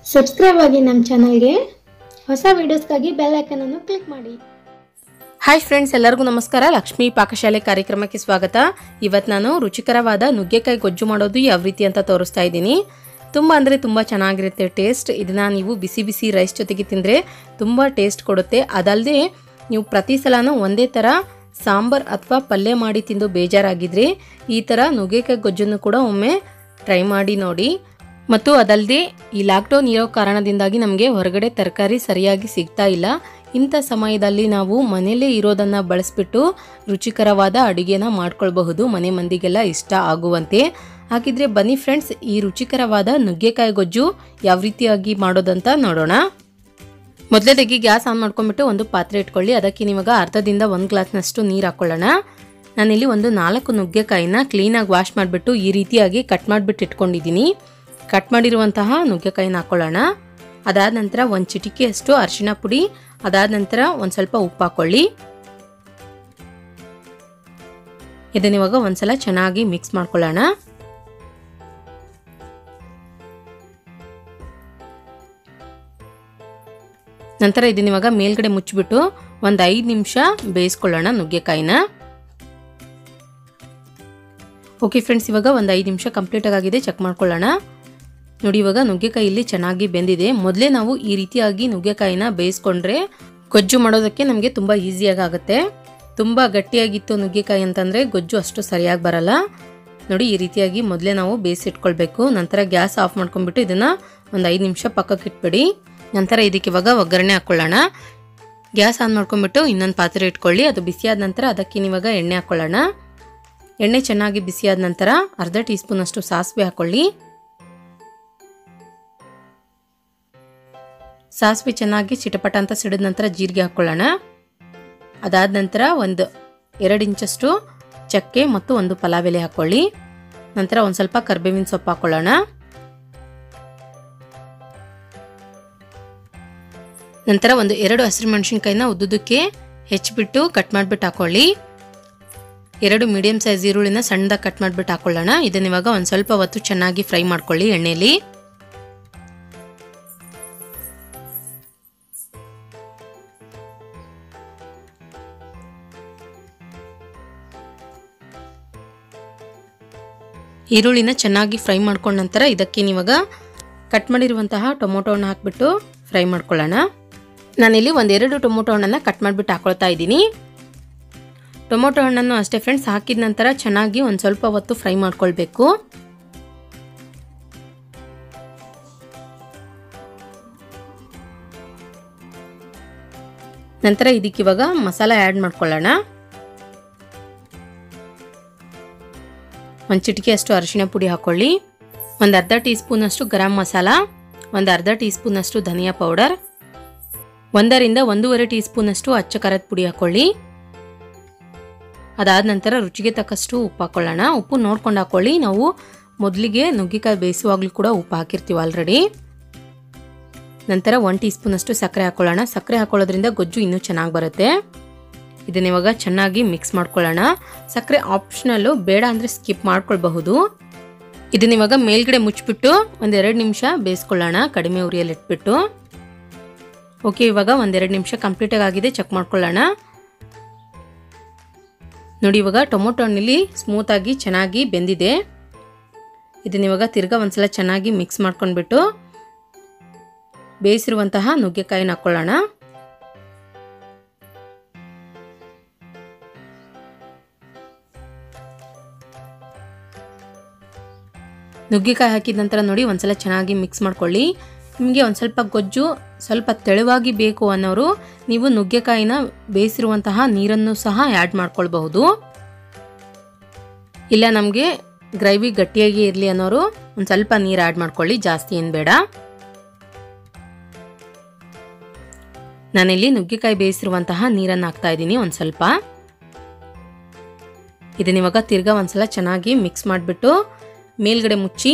Subscribe ಆಗಿ ನಮ್ಮ ಚಾನಲ್ಗೆ ಹೊಸ ವಿಡಿಯೋಸ್ಗಾಗಿ ಬೆಲ್ ಐಕಾನ್ ಅನ್ನು ಕ್ಲಿಕ್ ಮಾಡಿ. ಹಾಯ್ ಫ್ರೆಂಡ್ಸ್, ಎಲ್ಲರಿಗೂ ನಮಸ್ಕಾರ. ಲಕ್ಷ್ಮಿ ಪಾಕಶಾಲೆ ಕಾರ್ಯಕ್ರಮಕ್ಕೆ ಸ್ವಾಗತ. ಇವತ್ತು ನಾನು ರುಚಿಕರವಾದ ನುಗ್ಗೆಕಾಯಿ ಗೊಜ್ಜು ಮಾಡೋದು ಯಾವ ರೀತಿ ಅಂತ ತೋರಿಸ್ತಾ ಇದ್ದೀನಿ. ತುಂಬ ಅಂದರೆ ತುಂಬ ಚೆನ್ನಾಗಿರುತ್ತೆ ಟೇಸ್ಟ್. ಇದನ್ನು ನೀವು ಬಿಸಿ ಬಿಸಿ ರೈಸ್ ಜೊತೆಗೆ ತಿಂದರೆ ತುಂಬ ಟೇಸ್ಟ್ ಕೊಡುತ್ತೆ. ಅದಲ್ಲದೆ ನೀವು ಪ್ರತಿ ಸಲನೂ ಒಂದೇ ಥರ ಸಾಂಬಾರ್ ಅಥವಾ ಪಲ್ಯ ಮಾಡಿ ತಿಂದು ಬೇಜಾರಾಗಿದ್ದರೆ ಈ ಥರ ನುಗ್ಗೆಕಾಯಿ ಗೊಜ್ಜನ್ನು ಕೂಡ ಒಮ್ಮೆ ಟ್ರೈ ಮಾಡಿ ನೋಡಿ. ಮತ್ತು ಅದಲ್ಲದೆ ಈ ಲಾಕ್ಡೌನ್ ಇರೋ ಕಾರಣದಿಂದಾಗಿ ನಮಗೆ ಹೊರಗಡೆ ತರಕಾರಿ ಸರಿಯಾಗಿ ಸಿಗ್ತಾ ಇಲ್ಲ. ಇಂಥ ಸಮಯದಲ್ಲಿ ನಾವು ಮನೆಯಲ್ಲೇ ಇರೋದನ್ನು ಬಳಸಿಬಿಟ್ಟು ರುಚಿಕರವಾದ ಅಡುಗೆನ ಮಾಡ್ಕೊಳ್ಬಹುದು, ಮನೆ ಮಂದಿಗೆಲ್ಲ ಇಷ್ಟ ಆಗುವಂತೆ. ಹಾಗಿದ್ರೆ ಬನ್ನಿ ಫ್ರೆಂಡ್ಸ್, ಈ ರುಚಿಕರವಾದ ನುಗ್ಗೆಕಾಯಿ ಗೊಜ್ಜು ಯಾವ ರೀತಿಯಾಗಿ ಮಾಡೋದಂತ ನೋಡೋಣ. ಮೊದಲೇದಾಗಿ ಗ್ಯಾಸ್ ಆನ್ ಮಾಡ್ಕೊಂಡ್ಬಿಟ್ಟು ಒಂದು ಪಾತ್ರೆ ಇಟ್ಕೊಳ್ಳಿ. ಅದಕ್ಕೆ ನಿಮಗೆ ಅರ್ಧದಿಂದ 1 ಗ್ಲಾಸ್ನಷ್ಟು ನೀರು ಹಾಕ್ಕೊಳ್ಳೋಣ. ನಾನಿಲ್ಲಿ ಒಂದು 4 ನುಗ್ಗೆಕಾಯಿನ ಕ್ಲೀನಾಗಿ ವಾಶ್ ಮಾಡಿಬಿಟ್ಟು ಈ ರೀತಿಯಾಗಿ ಕಟ್ ಮಾಡಿಬಿಟ್ಟು ಇಟ್ಕೊಂಡಿದ್ದೀನಿ. ಕಟ್ ಮಾಡಿರುವಂತಹ ನುಗ್ಗೆಕಾಯಿನ ಹಾಕ್ಕೊಳ್ಳೋಣ. ಅದಾದ ನಂತರ 1 ಚಿಟಿಕೆಯಷ್ಟು ಅರಿಶಿಣ ಪುಡಿ, ಅದಾದ ನಂತರ ಒಂದು ಸ್ವಲ್ಪ ಉಪ್ಪು ಹಾಕ್ಕೊಳ್ಳಿ. ಇದನ್ನ ಇವಾಗ ಒಂದ್ಸಲ ಚೆನ್ನಾಗಿ ಮಿಕ್ಸ್ ಮಾಡ್ಕೊಳ್ಳೋಣ. ನಂತರ ಇದನ್ನ ಇವಾಗ ಮೇಲ್ಗಡೆ ಮುಚ್ಚಿಬಿಟ್ಟು ಒಂದು 5 ನಿಮಿಷ ಬೇಯಿಸ್ಕೊಳ್ಳೋಣ ನುಗ್ಗೆಕಾಯಿನ. ಓಕೆ ಫ್ರೆಂಡ್ಸ್, ಇವಾಗ ಒಂದು 5 ನಿಮಿಷ ಕಂಪ್ಲೀಟ್ ಆಗಿದೆ. ಚೆಕ್ ಮಾಡ್ಕೊಳ್ಳೋಣ. ನೋಡಿ, ಇವಾಗ ನುಗ್ಗೆಕಾಯಿ ಇಲ್ಲಿ ಚೆನ್ನಾಗಿ ಬೆಂದಿದೆ. ಮೊದಲೇ ನಾವು ಈ ರೀತಿಯಾಗಿ ನುಗ್ಗೆಕಾಯಿನ ಬೇಯಿಸ್ಕೊಂಡ್ರೆ ಗೊಜ್ಜು ಮಾಡೋದಕ್ಕೆ ನಮಗೆ ತುಂಬ ಈಸಿಯಾಗಿ ಆಗುತ್ತೆ. ತುಂಬ ಗಟ್ಟಿಯಾಗಿತ್ತು ನುಗ್ಗೆಕಾಯಿ ಅಂತಂದರೆ ಗೊಜ್ಜು ಅಷ್ಟು ಸರಿಯಾಗಿ ಬರಲ್ಲ. ನೋಡಿ, ಈ ರೀತಿಯಾಗಿ ಮೊದಲೇ ನಾವು ಬೇಯಿಸಿಟ್ಕೊಳ್ಬೇಕು. ನಂತರ ಗ್ಯಾಸ್ ಆಫ್ ಮಾಡ್ಕೊಂಡ್ಬಿಟ್ಟು ಇದನ್ನು ಒಂದು 5 ನಿಮಿಷ ಪಕ್ಕಕ್ಕೆ ಇಟ್ಬಿಡಿ. ನಂತರ ಇದಕ್ಕೆ ಇವಾಗ ಒಗ್ಗರಣೆ ಹಾಕ್ಕೊಳ್ಳೋಣ. ಗ್ಯಾಸ್ ಆನ್ ಮಾಡ್ಕೊಂಡ್ಬಿಟ್ಟು ಇನ್ನೊಂದು ಪಾತ್ರೆ ಇಟ್ಕೊಳ್ಳಿ. ಅದು ಬಿಸಿಯಾದ ನಂತರ ಅದಕ್ಕೆ ಇವಾಗ ಎಣ್ಣೆ ಹಾಕ್ಕೊಳ್ಳೋಣ. ಎಣ್ಣೆ ಚೆನ್ನಾಗಿ ಬಿಸಿಯಾದ ನಂತರ ಅರ್ಧ ಟೀ ಸ್ಪೂನ್ ಅಷ್ಟು ಸಾಸಿವೆ ಹಾಕ್ಕೊಳ್ಳಿ. ಸಾಸಿವೆ ಚೆನ್ನಾಗಿ ಚಿಟಪಟ ಅಂತ ಸಿಡಿದ ನಂತರ ಜೀರಿಗೆ ಹಾಕ್ಕೊಳ್ಳೋಣ. ಅದಾದ ನಂತರ ಒಂದು 2 ಇಂಚಷ್ಟು ಚಕ್ಕೆ ಮತ್ತು ಒಂದು ಪಲಾವ್ ಎಲೆ ಹಾಕ್ಕೊಳ್ಳಿ. ನಂತರ ಒಂದು ಸ್ವಲ್ಪ ಕರಿಬೇವಿನ ಸೊಪ್ಪು ಹಾಕ್ಕೊಳ್ಳೋಣ. ನಂತರ ಒಂದು 2 ಹಸಿರು ಮೆಣಸಿನ್ಕಾಯಿನ ಉದ್ದುದಕ್ಕೆ ಹೆಚ್ಚಿಬಿಟ್ಟು ಕಟ್ ಮಾಡಿಬಿಟ್ಟು ಹಾಕ್ಕೊಳ್ಳಿ. 2 ಮೀಡಿಯಂ ಸೈಜ್ ಈರುಳ್ಳಿನ ಸಣ್ಣದಾಗಿ ಕಟ್ ಮಾಡಿಬಿಟ್ಟು ಹಾಕ್ಕೊಳ್ಳೋಣ. ಇದನ್ನ ಇವಾಗ ಒಂದು ಸ್ವಲ್ಪ ಹೊತ್ತು ಚೆನ್ನಾಗಿ ಫ್ರೈ ಮಾಡ್ಕೊಳ್ಳಿ ಎಣ್ಣೆಯಲ್ಲಿ. ಈರುಳ್ಳಿನ ಚೆನ್ನಾಗಿ ಫ್ರೈ ಮಾಡ್ಕೊಂಡ ನಂತರ ಇದಕ್ಕೆ ಇವಾಗ ಕಟ್ ಮಾಡಿರುವಂತಹ ಟೊಮೊಟೊ ಹಣ್ಣು ಹಾಕಿಬಿಟ್ಟು ಫ್ರೈ ಮಾಡ್ಕೊಳ್ಳೋಣ. ನಾನಿಲ್ಲಿ 1-2 ಟೊಮೊಟೊ ಹಣ್ಣನ್ನು ಕಟ್ ಮಾಡಿಬಿಟ್ಟು ಹಾಕೊಳ್ತಾ ಇದ್ದೀನಿ. ಟೊಮೊಟೊ ಹಣ್ಣನ್ನು ಅಷ್ಟೇ ಫ್ರೆಂಡ್ಸ್, ಹಾಕಿದ ನಂತರ ಚೆನ್ನಾಗಿ ಒಂದು ಸ್ವಲ್ಪ ಹೊತ್ತು ಫ್ರೈ ಮಾಡ್ಕೊಳ್ಬೇಕು. ನಂತರ ಇದಕ್ಕೆ ಇವಾಗ ಮಸಾಲ ಆ್ಯಡ್ ಮಾಡ್ಕೊಳ್ಳೋಣ. 1 ಚಿಟಿಕೆಯಷ್ಟು ಅರಿಶಿಣ ಪುಡಿ ಹಾಕ್ಕೊಳ್ಳಿ. ಒಂದು ಅರ್ಧ ಟೀ ಸ್ಪೂನ್ ಅಷ್ಟು ಗರಂ ಮಸಾಲ, ಒಂದು ಅರ್ಧ ಟೀ ಸ್ಪೂನ್ ಅಷ್ಟು ಧನಿಯಾ ಪೌಡರ್, 1ರಿಂದ 1.5 ಟೀ ಸ್ಪೂನ್ ಅಷ್ಟು ಅಚ್ಚ ಖಾರದ ಪುಡಿ ಹಾಕ್ಕೊಳ್ಳಿ. ಅದಾದ ನಂತರ ರುಚಿಗೆ ತಕ್ಕಷ್ಟು ಉಪ್ಪು ಹಾಕ್ಕೊಳ್ಳೋಣ. ಉಪ್ಪು ನೋಡ್ಕೊಂಡು ಹಾಕ್ಕೊಳ್ಳಿ. ನಾವು ಮೊದಲಿಗೆ ನುಗ್ಗೆಕಾಯಿ ಬೇಯಿಸುವಾಗಲೂ ಕೂಡ ಉಪ್ಪು ಹಾಕಿರ್ತೀವಿ ಆಲ್ರೆಡಿ. ನಂತರ 1 ಟೀ ಸ್ಪೂನ್ ಅಷ್ಟು ಸಕ್ಕರೆ ಹಾಕ್ಕೊಳ್ಳೋಣ. ಸಕ್ಕರೆ ಹಾಕೊಳ್ಳೋದ್ರಿಂದ ಗೊಜ್ಜು ಇನ್ನೂ ಚೆನ್ನಾಗಿ ಬರುತ್ತೆ. ಇದನ್ನ ಇವಾಗ ಚೆನ್ನಾಗಿ ಮಿಕ್ಸ್ ಮಾಡ್ಕೊಳ್ಳೋಣ. ಸಕ್ಕರೆ ಆಪ್ಷನಲ್ಲು, ಬೇಡ ಅಂದರೆ ಸ್ಕಿಪ್ ಮಾಡ್ಕೊಳ್ಬಹುದು. ಇದನ್ನ ಇವಾಗ ಮೇಲ್ಗಡೆ ಮುಚ್ಚಿಬಿಟ್ಟು ಒಂದು 2 ನಿಮಿಷ ಬೇಯಿಸ್ಕೊಳ್ಳೋಣ, ಕಡಿಮೆ ಉರಿಯಲ್ಲಿ ಇಟ್ಬಿಟ್ಟು. ಓಕೆ, ಇವಾಗ 1-2 ನಿಮಿಷ ಕಂಪ್ಲೀಟಾಗಿ ಆಗಿದೆ. ಚೆಕ್ ಮಾಡ್ಕೊಳ್ಳೋಣ. ನೋಡಿ, ಇವಾಗ ಟೊಮೊಟೊ ಹಣ್ಣಲ್ಲಿ ಸ್ಮೂತಾಗಿ ಚೆನ್ನಾಗಿ ಬೆಂದಿದೆ. ಇದನ್ನ ಇವಾಗ ತಿರ್ಗಾ ಒಂದ್ಸಲ ಚೆನ್ನಾಗಿ ಮಿಕ್ಸ್ ಮಾಡ್ಕೊಂಡ್ಬಿಟ್ಟು ಬೇಯಿಸಿರುವಂತಹ ನುಗ್ಗೆಕಾಯಿನ ಹಾಕ್ಕೊಳ್ಳೋಣ. ನುಗ್ಗೆಕಾಯಿ ಹಾಕಿದ ನಂತರ ನೋಡಿ ಒಂದ್ಸಲ ಚೆನ್ನಾಗಿ ಮಿಕ್ಸ್ ಮಾಡ್ಕೊಳ್ಳಿ. ನಿಮಗೆ ಒಂದು ಸ್ವಲ್ಪ ಗೊಜ್ಜು ಸ್ವಲ್ಪ ತೆಳುವಾಗಿ ಬೇಕು ಅನ್ನೋರು ನೀವು ನುಗ್ಗೆಕಾಯಿನ ಬೇಯಿಸಿರುವಂತಹ ನೀರನ್ನು ಸಹ ಆ್ಯಡ್ ಮಾಡ್ಕೊಳ್ಬಹುದು. ಇಲ್ಲ ನಮಗೆ ಗ್ರೇವಿ ಗಟ್ಟಿಯಾಗಿ ಇರಲಿ ಅನ್ನೋರು ಒಂದು ಸ್ವಲ್ಪ ನೀರು ಆ್ಯಡ್ ಮಾಡ್ಕೊಳ್ಳಿ, ಜಾಸ್ತಿ ಏನು ಬೇಡ. ನಾನಿಲ್ಲಿ ನುಗ್ಗೆಕಾಯಿ ಬೇಯಿಸಿರುವಂತಹ ನೀರನ್ನು ಹಾಕ್ತಾ ಇದ್ದೀನಿ ಒಂದು ಸ್ವಲ್ಪ. ಇದನ್ನ ಇವಾಗ ತಿರ್ಗಾ ಒಂದ್ಸಲ ಚೆನ್ನಾಗಿ ಮಿಕ್ಸ್ ಮಾಡಿಬಿಟ್ಟು ಮೇಲ್ಗಡೆ ಮುಚ್ಚಿ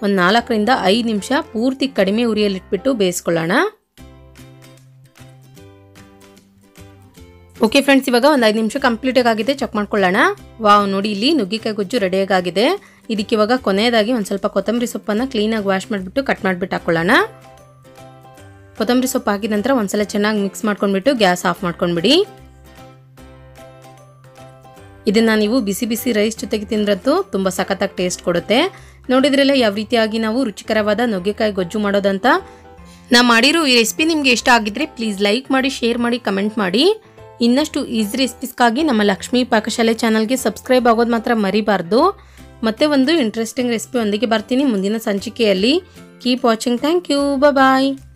ಒಂದು 4ರಿಂದ 5 ನಿಮಿಷ ಪೂರ್ತಿ ಕಡಿಮೆ ಉರಿಯಲ್ಲಿ ಇಟ್ಬಿಟ್ಟು ಬೇಯಿಸ್ಕೊಳ್ಳೋಣ. ಓಕೆ ಫ್ರೆಂಡ್ಸ್, ಇವಾಗ ಒಂದು 5 ನಿಮಿಷ ಕಂಪ್ಲೀಟಾಗಿ ಆಗಿದೆ. ಚೆಕ್ ಮಾಡ್ಕೊಳ್ಳೋಣ. ವಾವ್, ನೋಡಿ ಇಲ್ಲಿ ನುಗ್ಗೆಕಾಯಿ ಗೊಜ್ಜು ರೆಡಿಯಾಗಿದೆ. ಇದಕ್ಕೆ ಇವಾಗ ಕೊನೆಯದಾಗಿ ಒಂದು ಸ್ವಲ್ಪ ಕೊತ್ತಂಬರಿ ಸೊಪ್ಪನ್ನು ಕ್ಲೀನಾಗಿ ವಾಶ್ ಮಾಡಿಬಿಟ್ಟು ಕಟ್ ಮಾಡಿಬಿಟ್ಟು ಹಾಕ್ಕೊಳ್ಳೋಣ. ಕೊತ್ತಂಬರಿ ಸೊಪ್ಪು ಹಾಕಿದ ನಂತರ ಒಂದ್ಸಲ ಚೆನ್ನಾಗಿ ಮಿಕ್ಸ್ ಮಾಡ್ಕೊಂಡ್ಬಿಟ್ಟು ಗ್ಯಾಸ್ ಆಫ್ ಮಾಡ್ಕೊಂಡ್ಬಿಡಿ. ಇದನ್ನ ನೀವು ಬಿಸಿ ಬಿಸಿ ರೈಸ್ ಜೊತೆಗೆ ತಿಂದ್ರಂತೂ ತುಂಬ ಸಖತ್ತಾಗಿ ಟೇಸ್ಟ್ ಕೊಡುತ್ತೆ. ನೋಡಿದ್ರಲ್ಲ ಯಾವ ರೀತಿಯಾಗಿ ನಾವು ರುಚಿಕರವಾದ ನುಗ್ಗೆಕಾಯಿ ಗೊಜ್ಜು ಮಾಡೋದಂತ. ನಾ ಮಾಡಿರೋ ಈ ರೆಸಿಪಿ ನಿಮಗೆ ಇಷ್ಟ ಆಗಿದ್ರೆ ಪ್ಲೀಸ್ ಲೈಕ್ ಮಾಡಿ, ಶೇರ್ ಮಾಡಿ, ಕಮೆಂಟ್ ಮಾಡಿ. ಇನ್ನಷ್ಟು ಈಸಿ ರೆಸಿಪೀಸ್ಗಾಗಿ ನಮ್ಮ ಲಕ್ಷ್ಮೀ ಪಾಕಶಾಲೆ ಚಾನಲ್ಗೆ ಸಬ್ಸ್ಕ್ರೈಬ್ ಆಗೋದು ಮಾತ್ರ ಮರಿಬಾರ್ದು. ಮತ್ತೆ ಒಂದು ಇಂಟ್ರೆಸ್ಟಿಂಗ್ ರೆಸಿಪಿ ಒಂದಿಗೆ ಬರ್ತೀನಿ ಮುಂದಿನ ಸಂಚಿಕೆಯಲ್ಲಿ. Keep watching. Thank you. Bye.